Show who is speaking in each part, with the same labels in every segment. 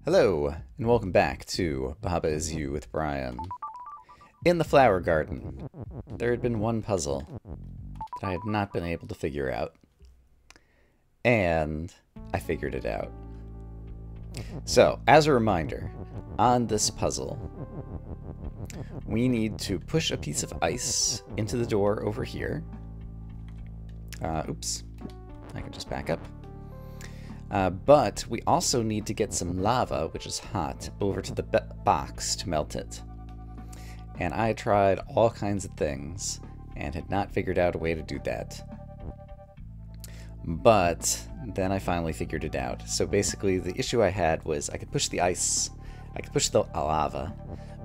Speaker 1: Hello, and welcome back to Baba Is You with Brian. In the flower garden, there had been one puzzle that I had not been able to figure out, and I figured it out. So, as a reminder, on this puzzle, we need to push a piece of ice into the door over here. Oops, I can just back up. But we also need to get some lava, which is hot, over to the box to melt it. And I tried all kinds of things and had not figured out a way to do that. But then I finally figured it out. So basically the issue I had was I could push the ice, I could push the lava,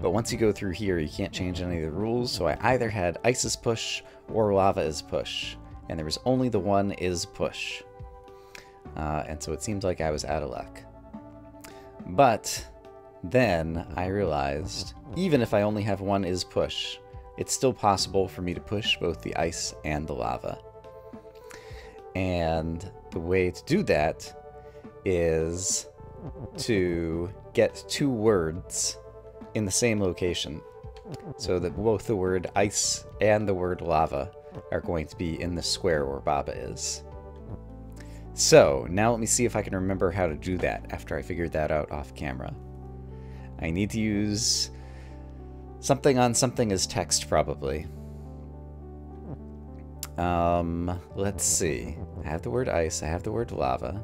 Speaker 1: but once you go through here you can't change any of the rules, so I either had ice is push or lava is push. And there was only the one is push. And so it seemed like I was out of luck. But then I realized, even if I only have one is push, it's still possible for me to push both the ice and the lava. And the way to do that is to get two words in the same location, so that both the word ice and the word lava are going to be in the square where Baba is. So, now let me see if I can remember how to do that after I figured that out off camera. I need to use something on something as text, probably. Let's see. I have the word ice, I have the word lava.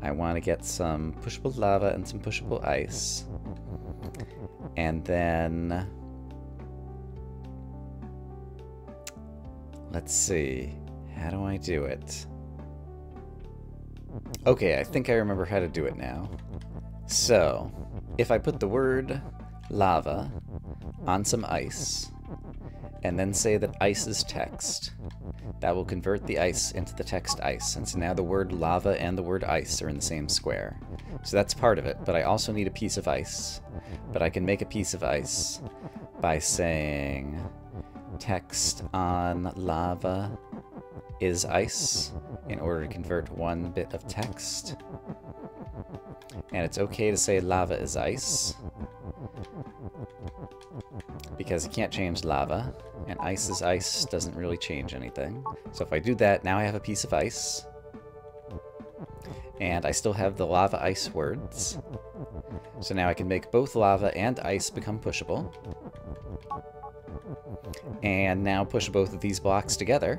Speaker 1: I want to get some pushable lava and some pushable ice. And then... let's see. How do I do it? Okay, I think I remember how to do it now. So, if I put the word lava on some ice, and then say that ice is text, that will convert the ice into the text ice, and so now the word lava and the word ice are in the same square. So that's part of it, but I also need a piece of ice. But I can make a piece of ice by saying text on lava is ice in order to convert one bit of text. And it's okay to say lava is ice because you can't change lava, and ice is ice doesn't really change anything. So if I do that, now I have a piece of ice, and I still have the lava ice words. So now I can make both lava and ice become pushable, and now push both of these blocks together.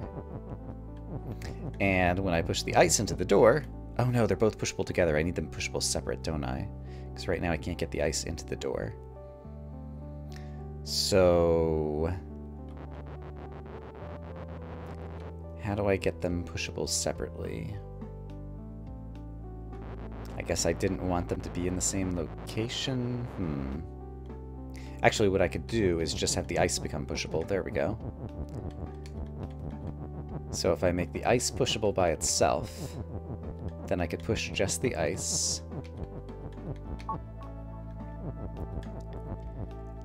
Speaker 1: And when I push the ice into the door... oh no, they're both pushable together. I need them pushable separate, don't I? Because right now I can't get the ice into the door. So... how do I get them pushable separately? I guess I didn't want them to be in the same location. Actually, what I could do is just have the ice become pushable. There we go. So if I make the ice pushable by itself, then I could push just the ice.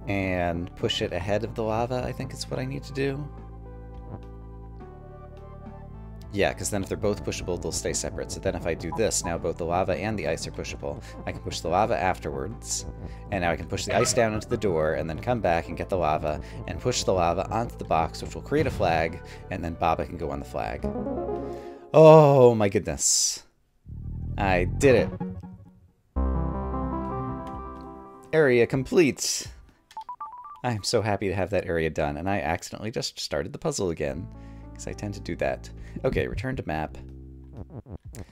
Speaker 1: And push it ahead of the lava, I think is what I need to do. Yeah, because then if they're both pushable, they'll stay separate. So then if I do this, now both the lava and the ice are pushable. I can push the lava afterwards, and now I can push the ice down into the door, and then come back and get the lava, and push the lava onto the box, which will create a flag, and then Baba can go on the flag. Oh my goodness. I did it. Area complete. I'm so happy to have that area done, and I accidentally just started the puzzle again, because I tend to do that. Okay, return to map.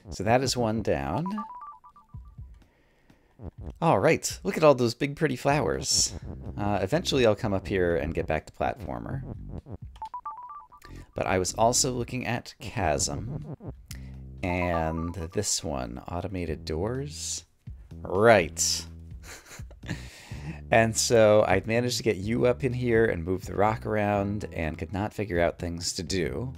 Speaker 1: So that is one down. Alright, look at all those big pretty flowers. Eventually I'll come up here and get back to platformer. But I was also looking at chasm. And this one, automated doors. Right. And so I'd managed to get you up in here and move the rock around and could not figure out things to do.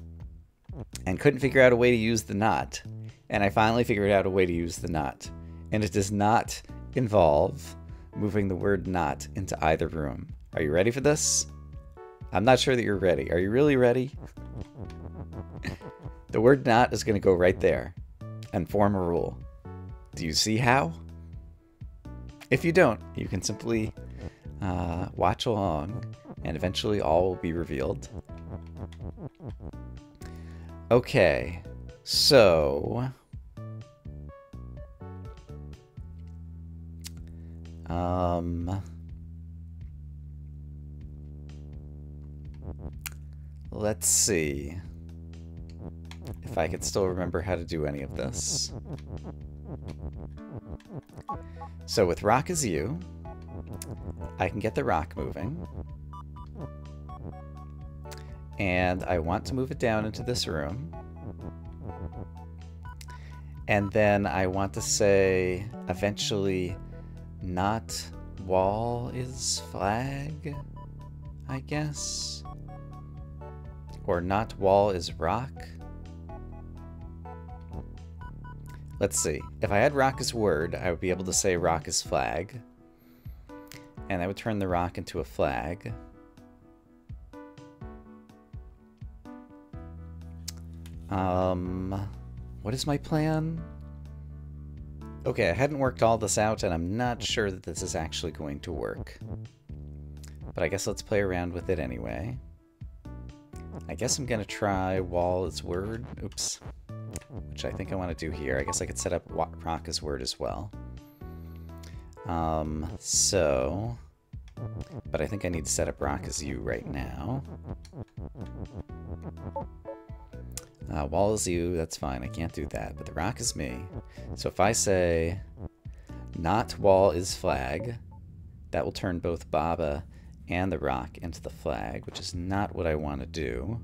Speaker 1: And couldn't figure out a way to use the knot. And I finally figured out a way to use the knot. And it does not involve moving the word knot into either room. Are you ready for this? I'm not sure that you're ready. Are you really ready? The word knot is going to go right there and form a rule. Do you see how? If you don't, you can simply watch along, and eventually all will be revealed. Okay, so... let's see if I could still remember how to do any of this. So with rock is you, I can get the rock moving. And I want to move it down into this room. And then I want to say, eventually, not wall is flag, I guess? Or not wall is rock? Let's see. If I had rock as word, I would be able to say rock is flag. And I would turn the rock into a flag. What is my plan? Okay, I hadn't worked all this out, and I'm not sure that this is actually going to work. But I guess let's play around with it anyway. I guess I'm gonna try wall as word. Oops. Which I think I want to do here. I guess I could set up rock as word as well. But I think I need to set up rock as you right now. Wall is you, that's fine. I can't do that. But the rock is me. So if I say not wall is flag, that will turn both Baba and the rock into the flag, which is not what I want to do.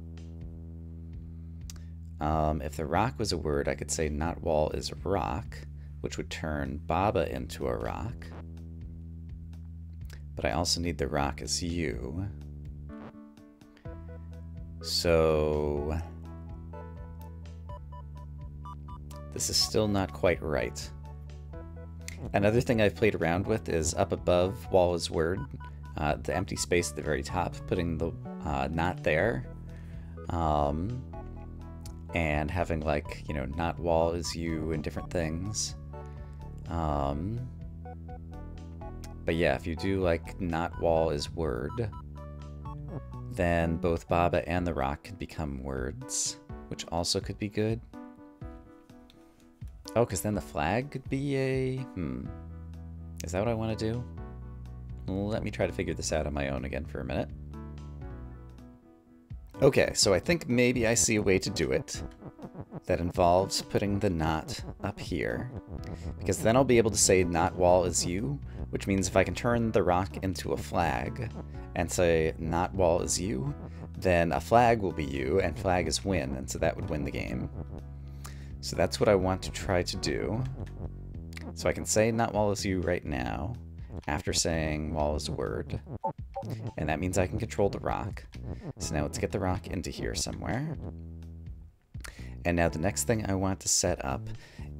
Speaker 1: If the rock was a word, I could say not wall is rock, which would turn Baba into a rock. But I also need the rock as you. So... this is still not quite right. Another thing I've played around with is up above wall is word, the empty space at the very top, putting the not there. And having, like, you know, not wall is you and different things. But yeah, if you do, like, not wall is word, then both Baba and the rock can become words, which also could be good. Oh, because then the flag could be a... Is that what I want to do? Let me try to figure this out on my own again for a minute. Okay, so I think maybe I see a way to do it that involves putting the not up here, because then I'll be able to say not wall is you, which means if I can turn the rock into a flag and say not wall is you, then a flag will be you, and flag is win, and so that would win the game. So that's what I want to try to do. So I can say not wall is you right now, after saying wall is word. And that means I can control the rock. So now let's get the rock into here somewhere. And now the next thing I want to set up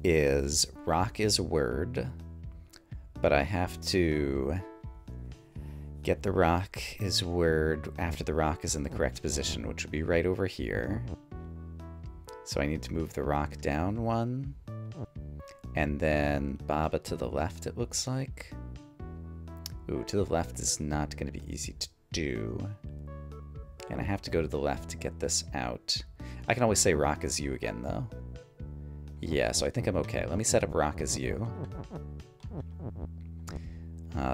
Speaker 1: is rock is a word, but I have to get the rock is word after the rock is in the correct position, which would be right over here. So I need to move the rock down one, and then Baba to the left, it looks like. Ooh, to the left is not going to be easy to do. And I have to go to the left to get this out. I can always say rock is you again, though. Yeah, so I think I'm okay. Let me set up rock as you.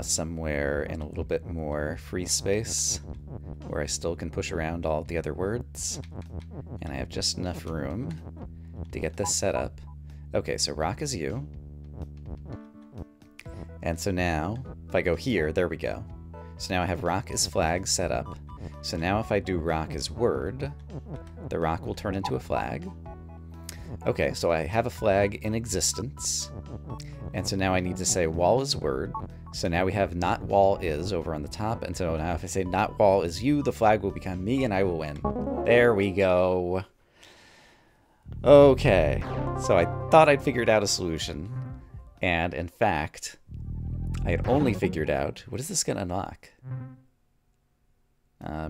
Speaker 1: Somewhere in a little bit more free space, where I still can push around all the other words. And I have just enough room to get this set up. Okay, so rock is you. And so now, if I go here, there we go. So now I have rock as flag set up. So now if I do rock as word, the rock will turn into a flag. Okay, so I have a flag in existence. And so now I need to say wall is word. So now we have not wall is over on the top. And so now if I say not wall is you, the flag will become me and I will win. There we go. Okay, so I thought I'd figured out a solution. And in fact, I had only figured out... What is this going to unlock?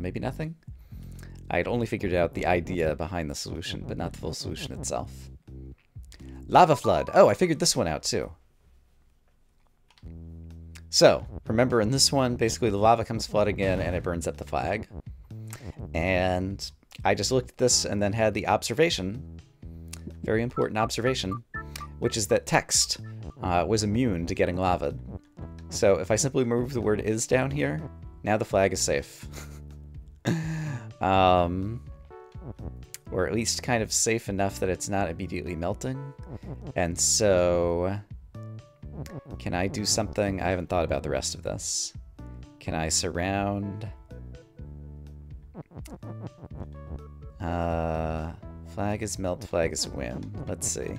Speaker 1: Maybe nothing? I had only figured out the idea behind the solution, but not the full solution itself. Lava flood. Oh, I figured this one out too. So, remember in this one, basically the lava comes flooding in and it burns up the flag. And I just looked at this and then had the observation, very important observation, which is that text was immune to getting lava. So if I simply move the word is down here, now the flag is safe. Or at least kind of safe enough that it's not immediately melting. And so, can I do something? I haven't thought about the rest of this. Can I surround... flag is melt, flag is win. Let's see.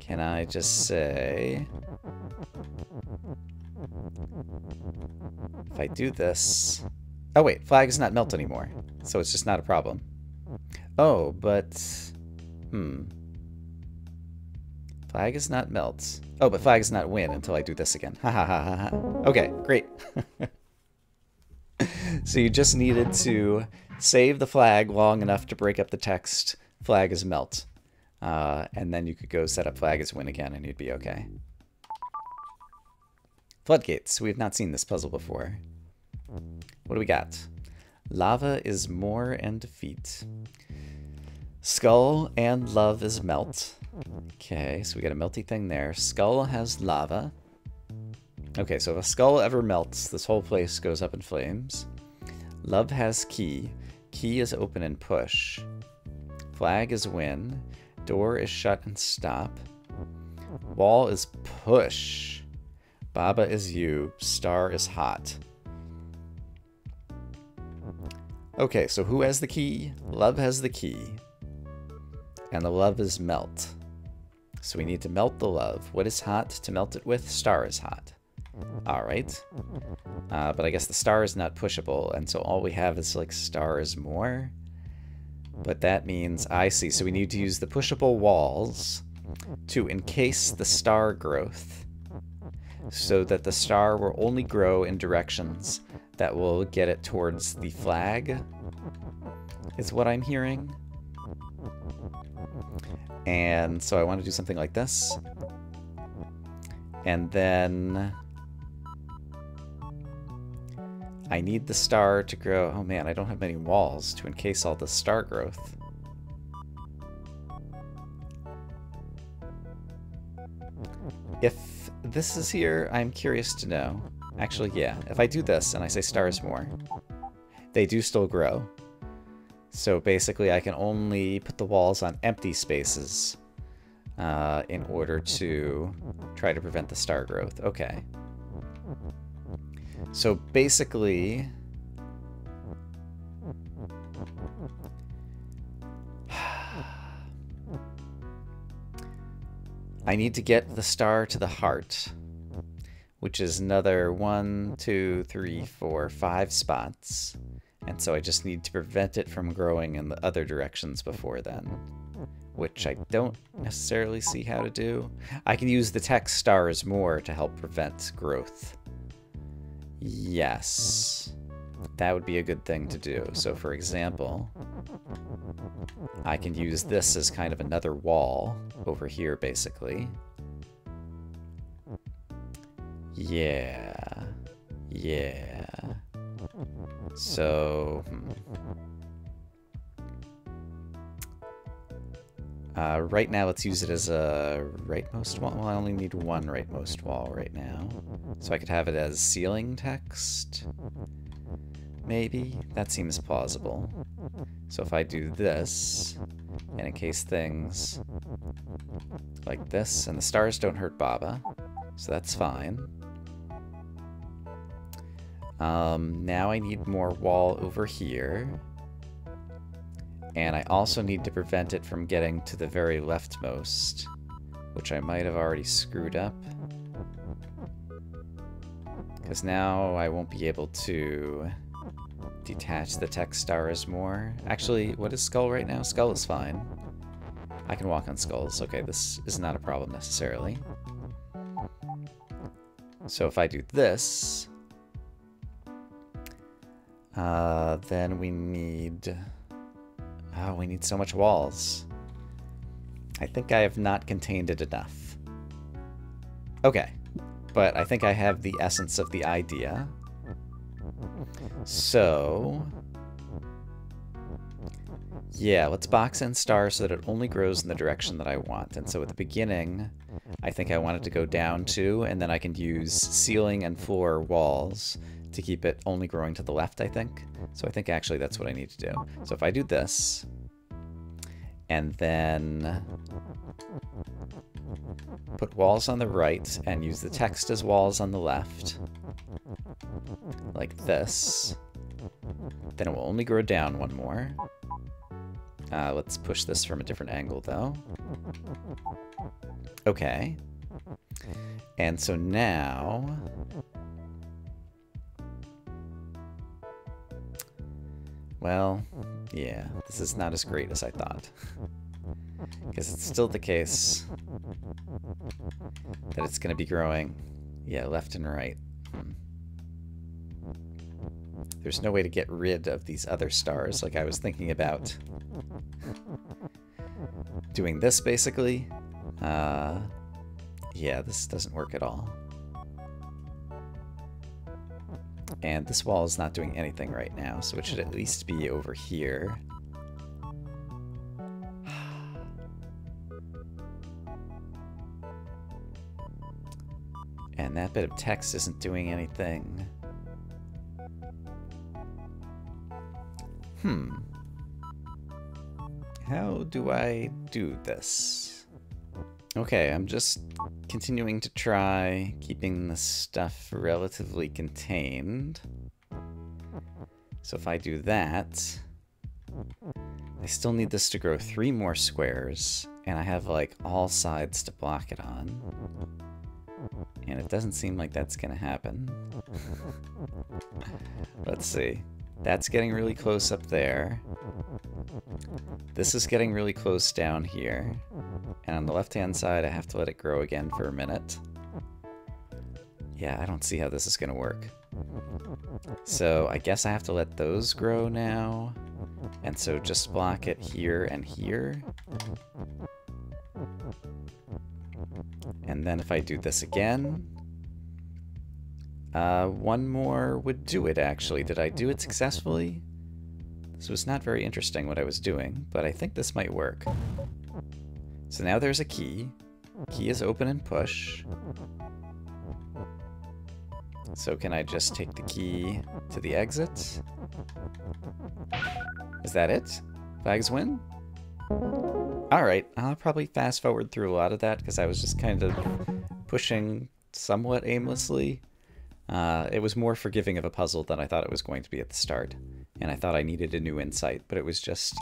Speaker 1: Can I just say... If I do this... Oh wait, flag is not melt anymore, so it's just not a problem. Oh, but... Flag is not melt. Oh, but flag is not win until I do this again. Ha ha ha ha ha. Okay, great. So you just needed to save the flag long enough to break up the text, flag is melt. And then you could go set up flag is win again and you'd be okay. Floodgates. We have not seen this puzzle before. What do we got? Lava is more and defeat. Skull and love is melt. Okay, so we got a melty thing there. Skull has lava. Okay, so if a skull ever melts, this whole place goes up in flames. Love has key. Key is open and push. Flag is win. Door is shut and stop. Wall is push. Baba is you. Star is hot. Okay, so who has the key? Love has the key. And the love is melt. So we need to melt the love. What is hot to melt it with? Star is hot. Alright. But I guess the star is not pushable, and so all we have is like star is more. But that means, I see, so we need to use the pushable walls to encase the star growth so that the star will only grow in directions that will get it towards the flag, is what I'm hearing. And so I want to do something like this. And then I need the star to grow. Oh man, I don't have many walls to encase all the star growth. If this is here, I'm curious to know. Actually, yeah, if I do this and I say stars more, they do still grow. So basically I can only put the walls on empty spaces in order to try to prevent the star growth. Okay. So basically, I need to get the star to the heart, which is another 1, 2, 3, 4, 5 spots. And so I just need to prevent it from growing in the other directions before then, which I don't necessarily see how to do. I can use the text stars more to help prevent growth. Yes, that would be a good thing to do. So for example, I can use this as kind of another wall over here, basically. Yeah. So, right now let's use it as a rightmost wall. Well, I only need one rightmost wall right now. So I could have it as ceiling text. Maybe? That seems plausible. So if I do this, and encase things like this, and the stars don't hurt Baba, so that's fine. Now I need more wall over here. And I also need to prevent it from getting to the very leftmost, which I might have already screwed up. Because now I won't be able to detach the text stars more. Actually, what is skull right now? Skull is fine. I can walk on skulls. Okay, this is not a problem necessarily. So if I do this, then we need... Oh, we need so much walls. I think I have not contained it enough. Okay. but I think I have the essence of the idea. So, yeah, let's box in star so that it only grows in the direction that I want. And so at the beginning, I think I want it to go down 2, and then I can use ceiling and floor walls to keep it only growing to the left, I think. So I think actually that's what I need to do. So if I do this, and then put walls on the right and use the text as walls on the left, like this, then it will only grow down 1 more. Let's push this from a different angle, though. Okay. And so now... well, yeah, this is not as great as I thought. Because it's still the case that it's going to be growing, yeah, left and right. There's no way to get rid of these other stars. Like, I was thinking about doing this, basically. Yeah, this doesn't work at all. And this wall is not doing anything right now, so it should at least be over here. And that bit of text isn't doing anything. How do I do this? Okay, I'm just continuing to try keeping the stuff relatively contained. So if I do that, I still need this to grow 3 more squares, and I have like all sides to block it on. And it doesn't seem like that's gonna happen. Let's see. That's getting really close up there. This is getting really close down here. And on the left-hand side, I have to let it grow again for a minute. Yeah, I don't see how this is gonna work. So I guess I have to let those grow now. And so just block it here and here. And then if I do this again, 1 more would do it, actually. Did I do it successfully? This was not very interesting what I was doing, but I think this might work. So now there's a key. Key is open and push. So can I just take the key to the exit? Is that it? Flags win? Alright, I'll probably fast forward through a lot of that because I was just kind of pushing somewhat aimlessly. It was more forgiving of a puzzle than I thought it was going to be at the start. And I thought I needed a new insight, but it was just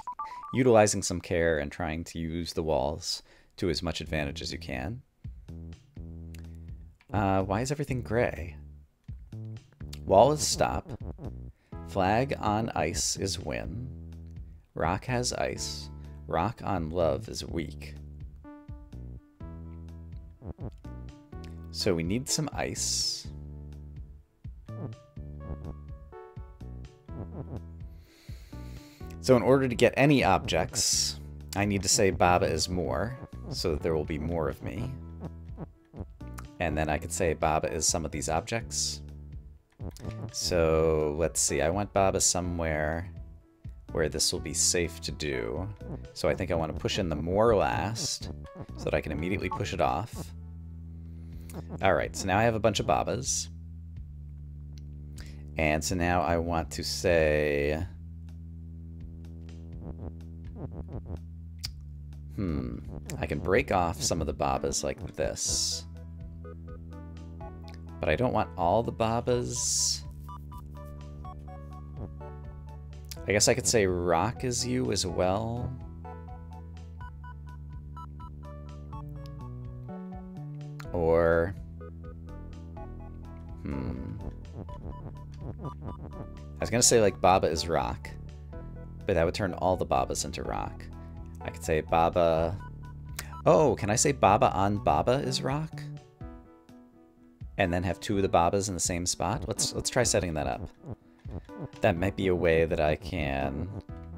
Speaker 1: utilizing some care and trying to use the walls to as much advantage as you can. Why is everything gray? Wall is stop. Flag on ice is win. Rock has ice. Rock on love is weak. So we need some ice. So in order to get any objects, I need to say Baba is more, so that there will be more of me. And then I could say Baba is some of these objects. So let's see, I want Baba somewhere where this will be safe to do. So I think I want to push in the more last, so that I can immediately push it off. Alright, so now I have a bunch of Babas. And so now I want to say... I can break off some of the Babas like this. But I don't want all the Babas. I guess I could say rock is you as well. Or... I was gonna say like Baba is rock, but that would turn all the Babas into rock. I could say Baba... Oh, can I say Baba on Baba is rock? And then have 2 of the Babas in the same spot? Let's try setting that up. That might be a way that I can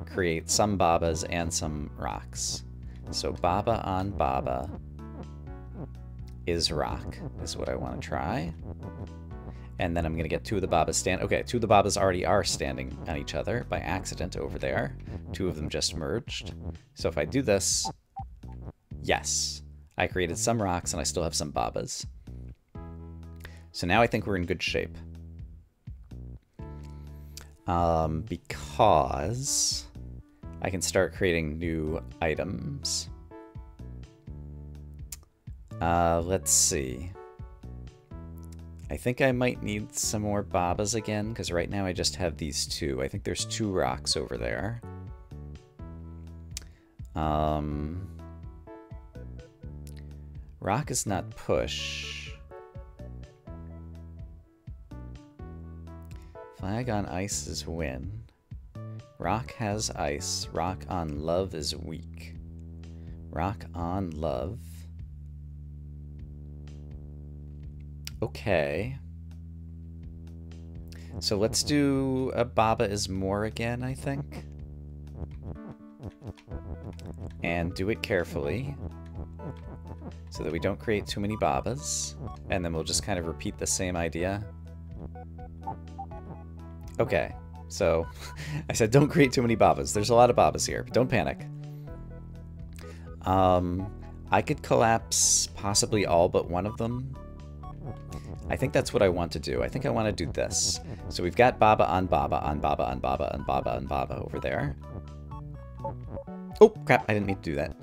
Speaker 1: create some Babas and some rocks. So Baba on Baba is rock, is what I want to try. And then I'm going to get two of the Babas stand. Okay, two of the Babas already are standing on each other by accident over there. Two of them just merged. So if I do this, yes, I created some rocks and I still have some Babas. So now I think we're in good shape. Because I can start creating new items. Let's see. I think I might need some more Babas again, because right now I just have these two. I think there's two rocks over there. Rock is not push. Flag on ice is win. Rock has ice. Rock on love is weak. Rock on love. Okay. So let's do a Baba is more again, I think. And do it carefully, so that we don't create too many Babas. And then we'll just kind of repeat the same idea. Okay, so I said don't create too many Babas. There's a lot of Babas here. Don't panic. I could collapse possibly all but one of them. I think that's what I want to do. I think I want to do this. So we've got Baba on Baba on Baba on Baba on Baba on Baba over there. Oh, crap, I didn't mean to do that.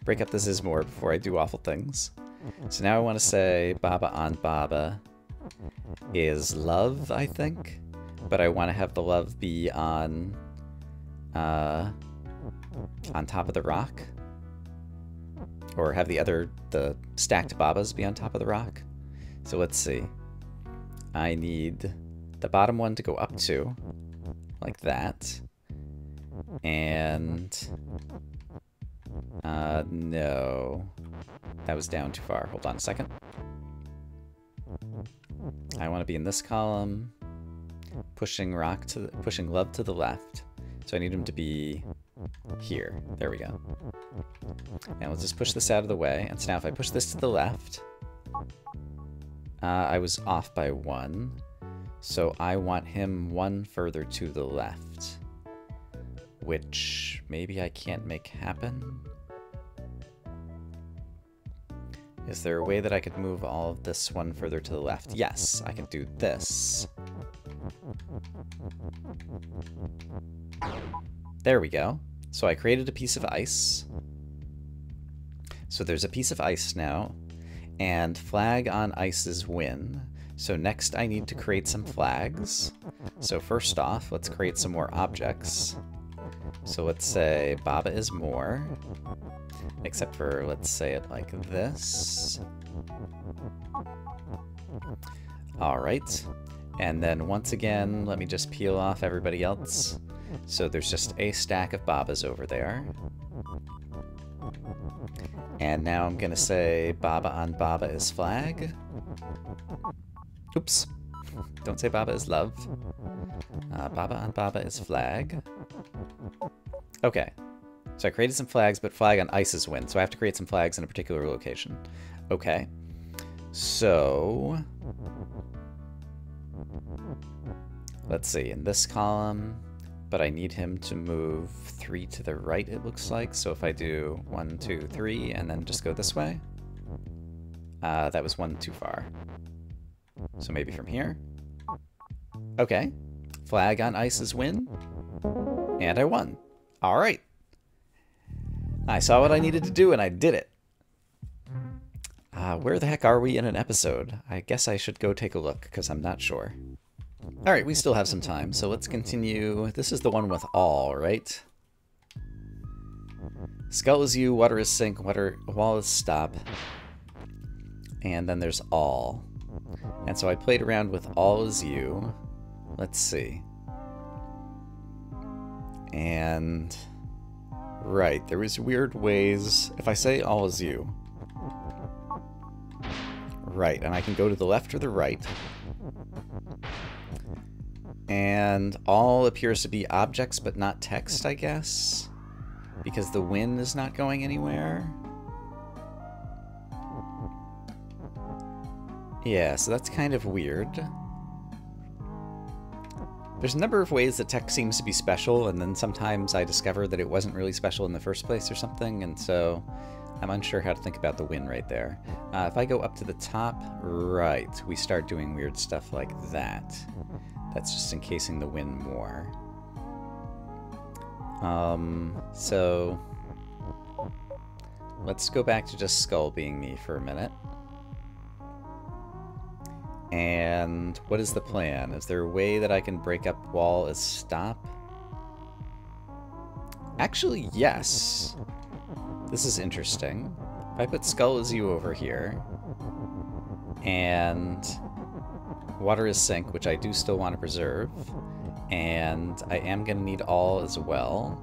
Speaker 1: Break up this is more before I do awful things. So now I want to say Baba on Baba is love, I think. But I want to have the love be on top of the rock. Or have the stacked Babas be on top of the rock. So let's see. I need the bottom one to go up to, like that. And no, that was down too far. Hold on a second. I want to be in this column, pushing love to the left. So I need him to be here. There we go. And we'll just push this out of the way. And so now if I push this to the left, I was off by one. So I want him one further to the left, which maybe I can't make happen. Is there a way that I could move all of this one further to the left? Yes, I can do this. There we go. So I created a piece of ice. So there's a piece of ice now, and flag on ice is win. So next I need to create some flags. So first off, let's create some more objects. So let's say Baba is more, except for let's say it like this. All right. And then once again, let me just peel off everybody else. So there's just a stack of Babas over there. And now I'm gonna say Baba on Baba is flag. Oops. Don't say Baba is love. Baba on Baba is flag. Okay. So I created some flags, but flag on ice is win. So I have to create some flags in a particular location. Okay. So let's see, in this column, but I need him to move 3 to the right, it looks like. So if I do 1, 2, 3, and then just go this way, that was 1 too far. So maybe from here. Okay. Flag on ice is win. And I won. All right. I saw what I needed to do, and I did it. Where the heck are we in an episode? I guess I should go take a look, because I'm not sure. All right, we still have some time, so let's continue. This is the one with all, right? Skull is you, water is sink, wall is stop. And then there's all. And so I played around with all is you. Let's see. And right, there was weird ways. If I say all is you. Right, and I can go to the left or the right. And all appears to be objects but not text, I guess. Because the win is not going anywhere. Yeah, so that's kind of weird. There's a number of ways that text seems to be special, and then sometimes I discover that it wasn't really special in the first place or something, and so I'm unsure how to think about the win right there. If I go up to the top right, we start doing weird stuff like that. That's just encasing the win more. So let's go back to just skull being me for a minute. And what is the plan? Is there a way that I can break up wall as stop? Actually, yes. This is interesting. If I put skull as you over here, and water is sink, which I do still want to preserve, and I am going to need all as well.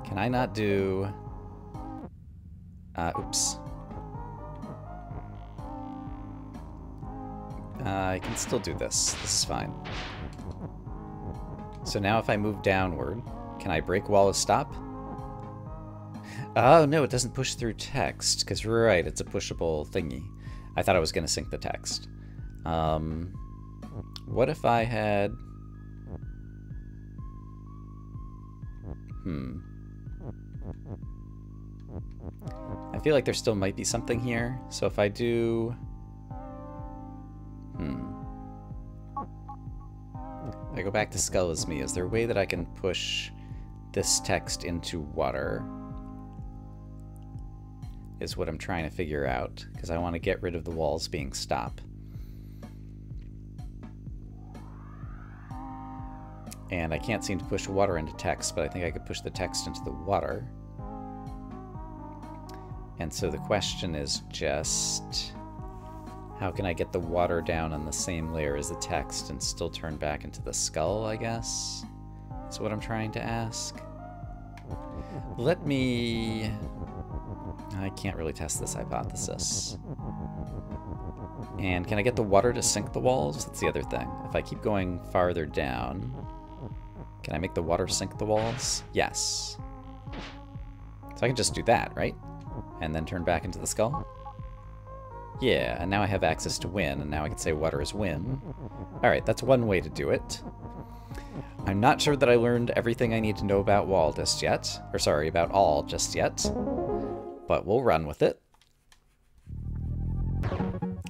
Speaker 1: Can I not do... oops. I can still do this. This is fine. So now if I move downward, can I break wall as stop? Oh, no, it doesn't push through text, because right, it's a pushable thingy. I thought I was going to sync the text. What if I had... I feel like there still might be something here, so if I do... I go back to skull as me. Is there a way that I can push this text into water? Is what I'm trying to figure out, because I want to get rid of the walls being stop. And I can't seem to push water into text, but I think I could push the text into the water. And so the question is just... how can I get the water down on the same layer as the text and still turn back into the skull, I guess? Is what I'm trying to ask. Let me... I can't really test this hypothesis. And can I get the water to sink the walls? That's the other thing. If I keep going farther down, can I make the water sink the walls? Yes. So I can just do that, right? And then turn back into the skull? Yeah, and now I have access to win, and now I can say water is win. Alright, that's one way to do it. I'm not sure that I learned everything I need to know about wall just yet. Or sorry, about all just yet. But we'll run with it.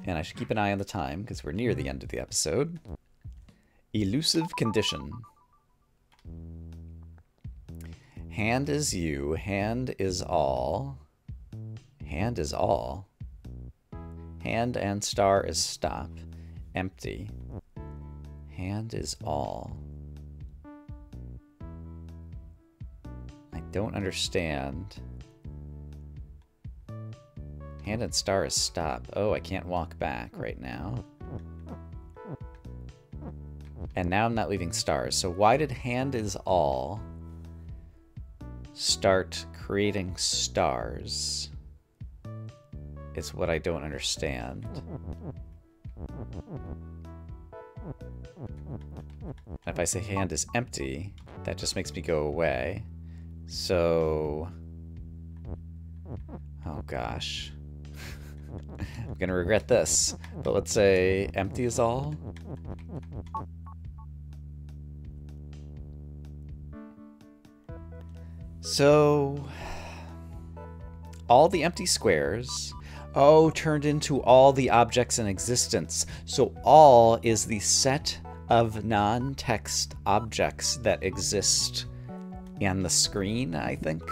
Speaker 1: And I should keep an eye on the time, because we're near the end of the episode. Elusive Condition. Hand is you, hand is all. Hand is all. Hand and star is stop. Empty. Hand is all. I don't understand. Hand and star is stop. Oh, I can't walk back right now. And now I'm not leaving stars. So why did hand is all start creating stars? Is what I don't understand. If I say hand is empty, that just makes me go away. So... oh gosh. I'm gonna regret this. But let's say empty is all. So... all the empty squares... oh, turned into all the objects in existence. So all is the set of non-text objects that exist in the screen, I think.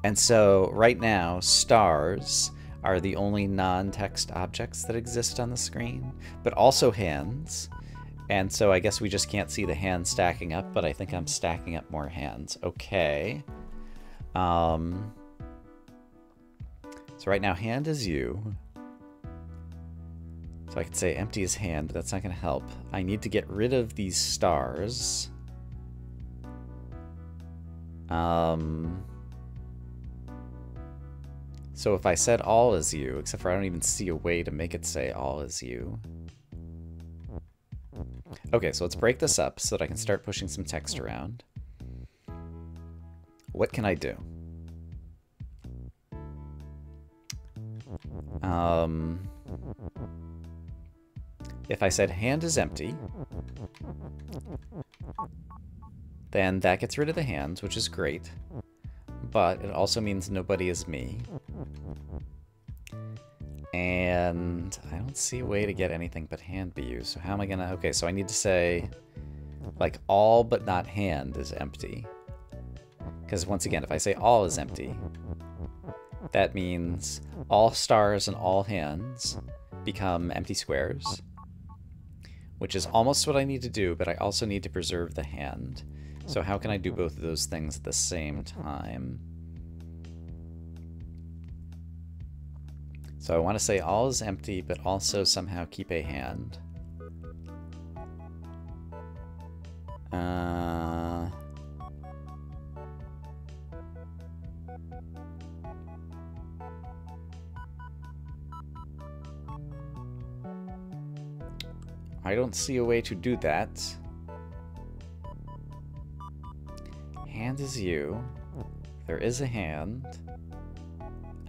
Speaker 1: And so right now, stars are the only non-text objects that exist on the screen, but also hands. And so I guess we just can't see the hands stacking up, but I think I'm stacking up more hands. Okay. So right now, hand is you. So I could say empty is hand, but that's not going to help. I need to get rid of these stars. So if I said all is you, except for I don't even see a way to make it say all is you. Okay, so let's break this up so that I can start pushing some text around. What can I do? If I said hand is empty, then that gets rid of the hands, which is great. But it also means nobody is me. And I don't see a way to get anything but hand be used. So how am I gonna... Okay, so I need to say, like, all but not hand is empty. Because once again, if I say all is empty, that means all stars and all hands become empty squares, which is almost what I need to do, but I also need to preserve the hand. So how can I do both of those things at the same time? So I want to say all is empty, but also somehow keep a hand. I don't see a way to do that. Hand is you. There is a hand.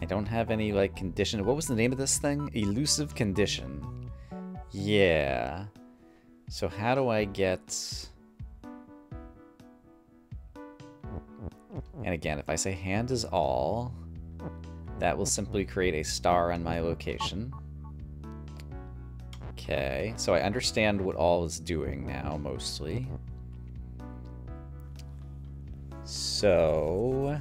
Speaker 1: I don't have any, like, condition. What was the name of this thing? Elusive Condition. Yeah. So how do I get... And again, if I say hand is all, that will simply create a star on my location. Okay, so I understand what all is doing now, mostly. So...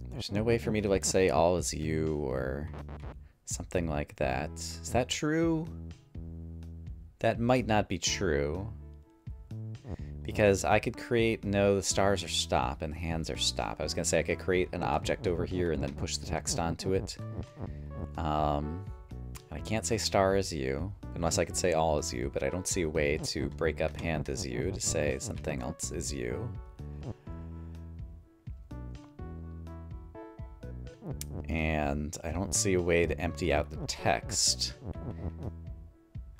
Speaker 1: There's no way for me to, like, say all is you or something like that. Is that true? That might not be true. Because I could create, no, the stars are stop and hands are stop. I was going to say I could create an object over here and then push the text onto it. I can't say star is you, unless I could say all is you, but I don't see a way to break up hand is you to say something else is you. And I don't see a way to empty out the text.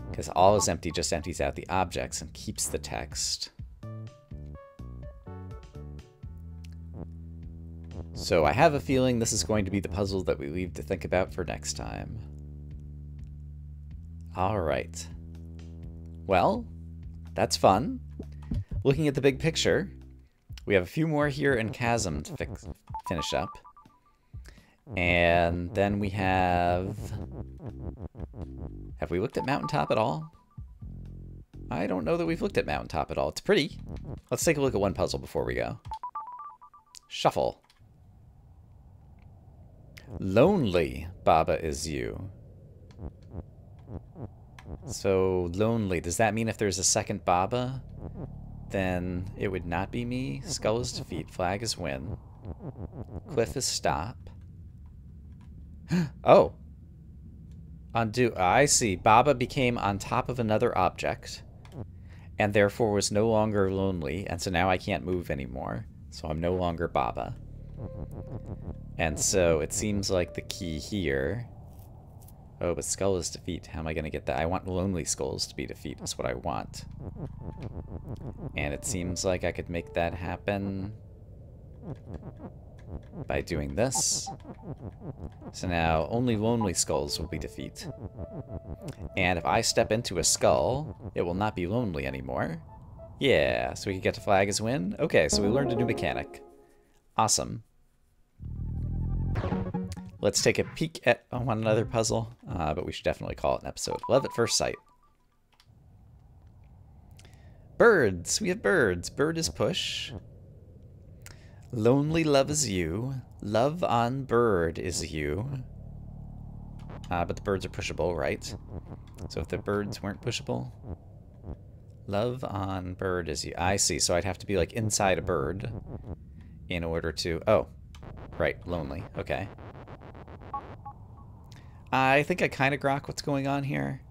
Speaker 1: Because all is empty just empties out the objects and keeps the text. So I have a feeling this is going to be the puzzle that we leave to think about for next time. Alright. Well, that's fun. Looking at the big picture, we have a few more here in chasm to finish up. And then we have... Have we looked at mountaintop at all? I don't know that we've looked at mountaintop at all. It's pretty. Let's take a look at one puzzle before we go. Shuffle. Lonely, Baba is you. So, lonely. Does that mean if there's a second Baba, then it would not be me? Skull is defeat, flag is win. Cliff is stop. Oh. Undo. I see. Baba became on top of another object, and therefore was no longer lonely, and so now I can't move anymore. So I'm no longer Baba. And so it seems like the key here... Oh, but skull is defeat. How am I going to get that? I want lonely skulls to be defeat. That's what I want. And it seems like I could make that happen by doing this. So now only lonely skulls will be defeat. And if I step into a skull, it will not be lonely anymore. Yeah, so we can get to flag as win. Okay, so we learned a new mechanic. Awesome. Let's take a peek at one another puzzle, but we should definitely call it an episode. Love at first sight. Birds. We have birds. Bird is push. Lonely love is you. Love on bird is you. But the birds are pushable, right? So if the birds weren't pushable... Love on bird is you. I see. So I'd have to be like inside a bird in order to... Oh, right. Lonely. Okay. I think I kind of grok what's going on here.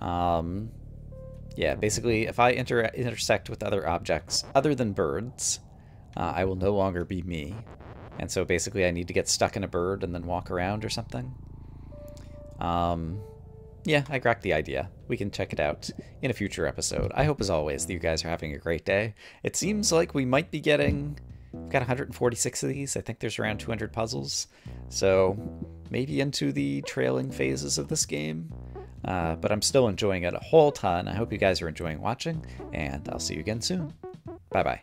Speaker 1: Yeah, basically, if I intersect with other objects other than birds, I will no longer be me. And so basically I need to get stuck in a bird and then walk around or something. Yeah, I grokked the idea. We can check it out in a future episode. I hope, as always, that you guys are having a great day. It seems like we might be getting I've got 146 of these. I think there's around 200 puzzles. So maybe into the trailing phases of this game. But I'm still enjoying it a whole ton. I hope you guys are enjoying watching, and I'll see you again soon. Bye-bye.